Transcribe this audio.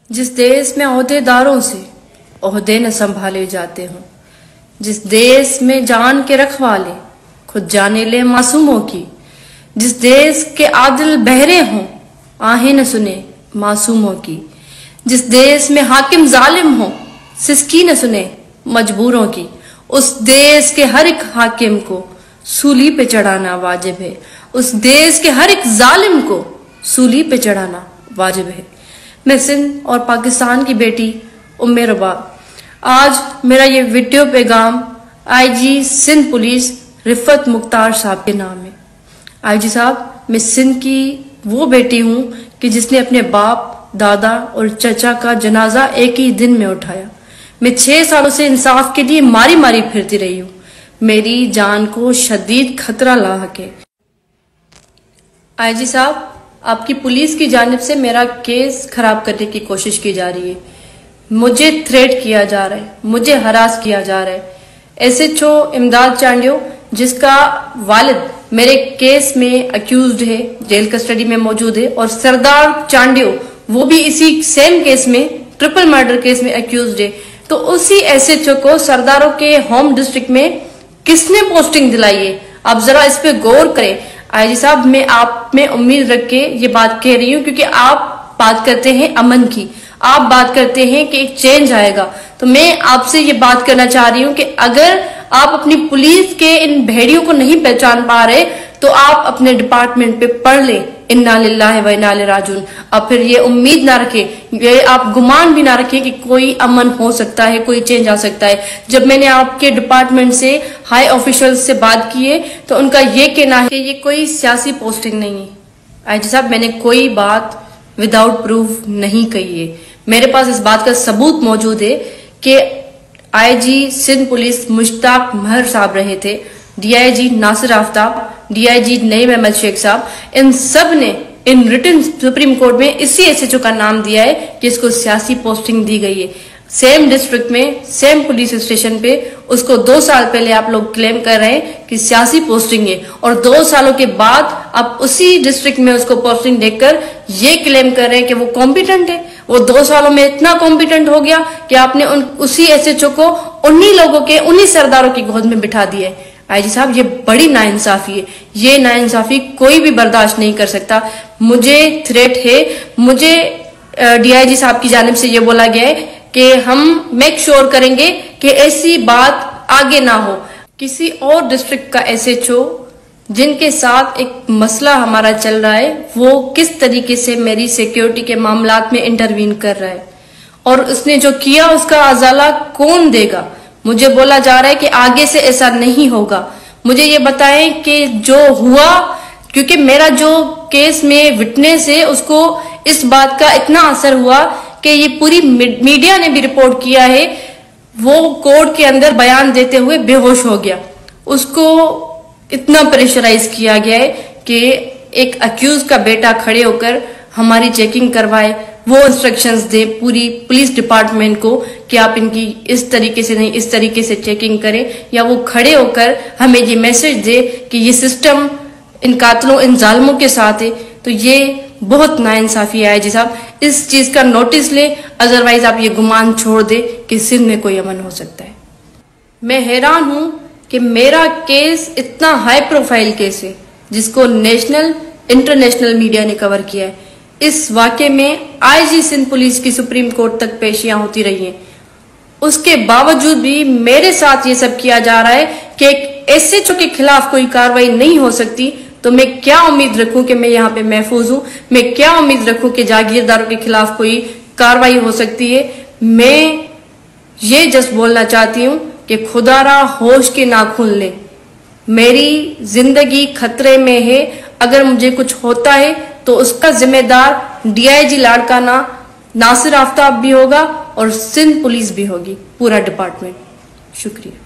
जिस देश में ओहदेदारों से ओहदे न संभाले जाते हों, जिस देश में जान के रखवाले खुद जाने ले मासूमों की, जिस देश के आदिल बहरे हों आहें न सुने मासूमों की, जिस देश में हाकिम जालिम हो सिसकी न सुने मजबूरों की, उस देश के हर एक हाकिम को सूली पे चढ़ाना वाजिब है। उस देश के हर एक जालिम को सूली पे चढ़ाना वाजिब है। मैं सिंध और पाकिस्तान की बेटी उम्मे रबा, आज मेरा ये वीडियो पैगाम आईजी सिंध पुलिस रिफत मुख्तार साहब के नाम है। आईजी साहब, मैं सिंध की वो बेटी हूँ कि जिसने अपने बाप, दादा और चचा का जनाजा एक ही दिन में उठाया। मैं 6 सालों से इंसाफ के लिए मारी मारी फिरती रही हूँ। मेरी जान को शदीद खतरा लाहक है। आईजी साहब, आपकी पुलिस की जानिब से मेरा केस खराब करने की कोशिश की जा रही है। मुझे थ्रेट किया जा रहा है, मुझे हरास किया जा रहा है। एसएचओ इमदाद चांडियो, जिसका वालिद मेरे केस में अक्यूज्ड है, जेल कस्टडी में मौजूद है, और सरदार चांडियो वो भी इसी सेम केस में, ट्रिपल मर्डर केस में अक्यूज्ड है। तो उसी एसएचओ को सरदारों के होम डिस्ट्रिक्ट में किसने पोस्टिंग दिलाई है? आप जरा इस पे गौर करें। आईजी साहब, मैं आप में उम्मीद रख के ये बात कह रही हूँ क्योंकि आप बात करते हैं अमन की, आप बात करते हैं कि एक चेंज आएगा। तो मैं आपसे ये बात करना चाह रही हूँ कि अगर आप अपनी पुलिस के इन भेड़ियों को नहीं पहचान पा रहे तो आप अपने डिपार्टमेंट पे पढ़ लें इन्ना लिल्लाहि व इन्ना इलैहि राजिऊन। अब फिर ये उम्मीद ना रखें, ये आप गुमान भी ना रखें कि कोई अमन हो सकता है, कोई चेंज आ सकता है। जब मैंने आपके डिपार्टमेंट से हाई ऑफिशियल्स से बात की है तो उनका ये कहना है कि ये कोई सियासी पोस्टिंग नहीं है। आईजी साहब, मैंने कोई बात विदाउट प्रूफ नहीं कही है। मेरे पास इस बात का सबूत मौजूद है कि आईजी सिंध पुलिस मुश्ताक महर साहब रहे थे, डीआईजी नासिर आफ्ताब, डीआईजी नईम अहमद शेख साहब, इन सब ने इन रिटन सुप्रीम कोर्ट में इसी एसएचओ का नाम दिया है कि इसको सियासी पोस्टिंग दी गई है। सेम डिस्ट्रिक्ट में, सेम पुलिस स्टेशन पे उसको 2 साल पहले आप लोग क्लेम कर रहे हैं कि सियासी पोस्टिंग है, और 2 सालों के बाद आप उसी डिस्ट्रिक्ट में उसको पोस्टिंग देकर ये क्लेम कर रहे हैं कि वो कॉम्पिटेंट है। वो 2 सालों में इतना कॉम्पिटेंट हो गया कि आपने उसी एसएचओ को उन्हीं लोगों के, उन्हीं सरदारों की गोद में बिठा दिया है। आईजी साहब, ये बड़ी नाइंसाफी है। ये नाइंसाफी कोई भी बर्दाश्त नहीं कर सकता। मुझे थ्रेट है, मुझे डीआईजी साहब की जानिब से ये बोला गया है कि हम मेक श्योर करेंगे कि ऐसी बात आगे ना हो। किसी और डिस्ट्रिक्ट का एसएचओ जिनके साथ एक मसला हमारा चल रहा है, वो किस तरीके से मेरी सिक्योरिटी के मामलात में इंटरवीन कर रहा है, और उसने जो किया उसका अजाला कौन देगा? मुझे बोला जा रहा है कि आगे से ऐसा नहीं होगा। मुझे ये बताएं कि जो हुआ, क्योंकि मेरा जो केस में विटनेस है उसको इस बात का इतना असर हुआ कि ये पूरी मीडिया ने भी रिपोर्ट किया है, वो कोर्ट के अंदर बयान देते हुए बेहोश हो गया। उसको इतना प्रेशराइज किया गया है कि एक अक्यूज का बेटा खड़े होकर हमारी चेकिंग करवाए, वो इंस्ट्रक्शंस दे पूरी पुलिस डिपार्टमेंट को कि आप इनकी इस तरीके से नहीं, इस तरीके से चेकिंग करें, या वो खड़े होकर हमें ये मैसेज दे कि ये सिस्टम इन कातलों, इन जालिमों के साथ है। तो ये बहुत नाइंसाफी है। आईजी साहब, इस चीज का नोटिस ले, अदरवाइज आप ये गुमान छोड़ दे कि सिंध में कोई अमन हो सकता है। मैं हैरान हूं कि मेरा केस इतना हाई प्रोफाइल केस है जिसको नेशनल, इंटरनेशनल मीडिया ने कवर किया है। इस वाकये में आईजी सिंध पुलिस की सुप्रीम कोर्ट तक पेशियां होती रही हैं। उसके बावजूद भी मेरे साथ ये सब किया जा रहा है कि एक एसएचओ के खिलाफ कोई कार्रवाई नहीं हो सकती। तो मैं क्या उम्मीद रखूं कि मैं यहाँ पे महफूज हूं? मैं क्या उम्मीद रखूं कि जागीरदारों के खिलाफ कोई कार्रवाई हो सकती है? मैं ये जस्ट बोलना चाहती हूँ कि खुदारा होश के नाखून ले, मेरी जिंदगी खतरे में है। अगर मुझे कुछ होता है तो उसका जिम्मेदार डीआईजी लाड़काना नासिर आफ्ताब भी होगा और सिंध पुलिस भी होगी, पूरा डिपार्टमेंट। शुक्रिया।